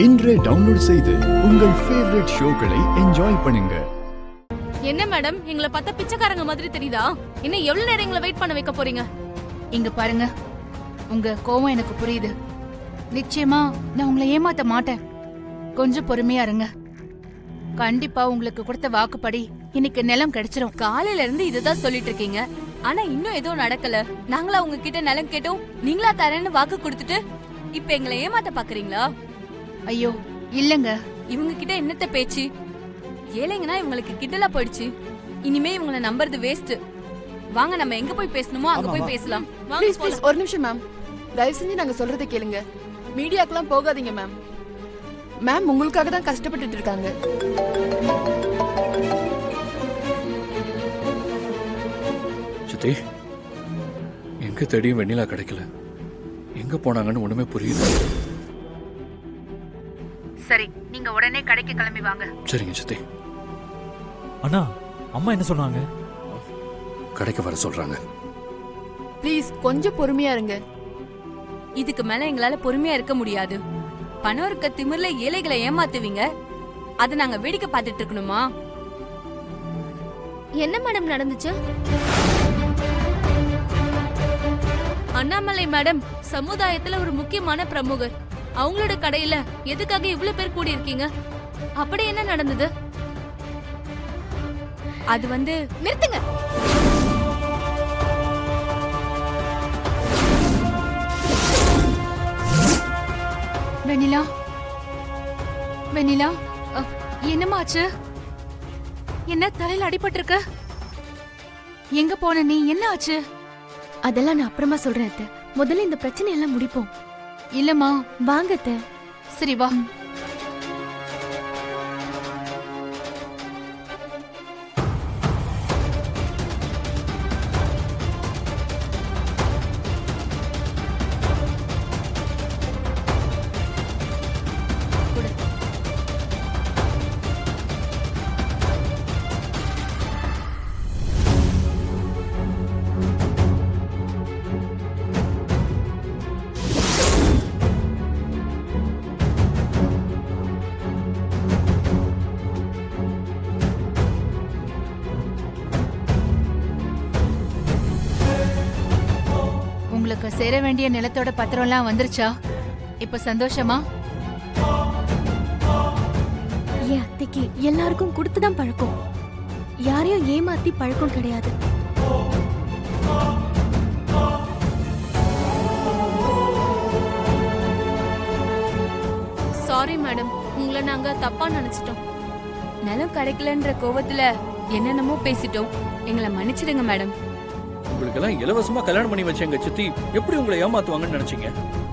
இன்றே டவுன்லோட் செய்து உங்கள் ஃபேவரட் ஷோக்களை என்ஜாய் பண்ணுங்க. என்ன மேடம், எங்களை பார்த்தா பிச்சைக்காரங்க மாதிரி தெரியுதா? இன்னும் எவ்வளவு நேரம் எங்களை வெயிட் பண்ண வைக்க போறீங்க? இங்க பாருங்க, உங்க கோவம் எனக்கு புரியுது. நிச்சயமா நான் உங்களை ஏமாத்த மாட்டேன். கொஞ்சம் பொறுமையா இருங்க. கண்டிப்பா உங்களுக்கு கொடுத்த வாக்குப்படி இன்னைக்கு நிலம் கிடைச்சிரும். காலையில இருந்து இதுதான் சொல்லிட்டு இருக்கீங்க, ஆனா இன்னும் எதுவும் நடக்கல. நாங்களா உங்ககிட்ட நிலம் கேட்டோம், நீங்களா தரேன்னு வாக்கு கொடுத்துட்டு இப்ப எங்களை ஏமாத்த பாக்குறீங்களா? ஐயோ இல்லங்க, இவங்க கிட்ட என்னத்த பேச்சு? ஏழைங்கன்னா இவங்களுக்கு கிண்டலா போயிடுச்சு. இனிமே இவங்களை நம்புறது வேஸ்ட். வாங்க நம்ம எங்க போய் பேசணுமோ அங்க போய் பேசலாம். ப்ளீஸ் ப்ளீஸ் ஒரு நிமிஷம் மேம், தயவு செஞ்சு நாங்க சொல்றதை கேளுங்க. மீடியாக்கெல்லாம் போகாதீங்க மேம். மேம் உங்களுக்காக தான் கஷ்டப்பட்டுட்டு இருக்காங்க. சித்தி, எங்க தேடியும் வெண்ணிலா கிடைக்கல. எங்க போனாங்கன்னு ஒண்ணுமே புரியல. சரி, நீங்க உடனே கடைக்கு கிளம்பி வாங்க. சரிங்க சித்தி. அண்ணா, அம்மா என்ன சொன்னாங்க? கடைக்கு வர சொல்றாங்க. ப்ளீஸ் கொஞ்சம் பொறுமையா இருங்க. இதுக்கு மேல எங்களால பொறுமையா இருக்க முடியாது. பணம் இருக்க திமிர்ல ஏழைகளை ஏமாத்துவீங்க, அதை நாங்க வேடிக்கை பார்த்துட்டு இருக்கணுமா? என்ன மேடம் நடந்துச்சு? அண்ணாமலை மேடம் சமுதாயத்துல ஒரு முக்கியமான பிரமுகர். அவங்களோட கடையில எதுக்காக இவ்வளவு பேர் கூடி இருக்கீங்க? அப்படி என்ன நடந்தது? அது வந்து நிறுத்துங்க. வெண்ணிலா, வெண்ணிலா, என்னமாச்சு? என்ன தலையில அடிபட்டு இருக்க? எங்க போன நீ? என்ன ஆச்சு? அதெல்லாம் நான் அப்புறமா சொல்றேன் அத்தை. முதல்ல இந்த பிரச்சனை எல்லாம் முடிப்போம். இல்லம்மா, வாங்க அத்தை. சரி வா. உங்களுக்கு சேர வேண்டிய நிலத்தோட பத்திரம் எல்லாம் வந்துருச்சா? இப்ப சந்தோஷமா? என் அத்தைக்கு எல்லாருக்கும் கொடுத்துதான் பழக்கம். யாரையும் ஏமாத்தி பழக்கம் கிடையாது. சாரி மேடம், உங்களை நாங்க தப்பா நினைச்சிட்டோம். நிலம் கிடைக்கலன்ற கோவத்துல என்னென்னமோ பேசிட்டோம். எங்களை மன்னிச்சிடுங்க மேடம். உங்களுக்கு எல்லாம் இலவசமா கல்யாணம் பண்ணி வச்ச எங்க சித்தி எப்படி உங்களை ஏமாத்துவாங்கன்னு நினைச்சீங்க?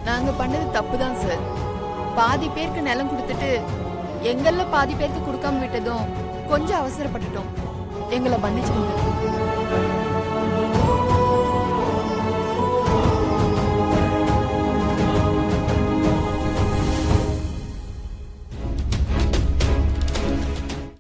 நாங்க பண்ணது தப்பு தான் சார். பாதி பேருக்கு நிலம் கொடுத்துட்டு எங்கள பாதி பேருக்கு கொடுக்காம விட்டதும் கொஞ்சம் அவசரப்பட்டுட்டோம். எங்களை மன்னிச்சிடுங்க.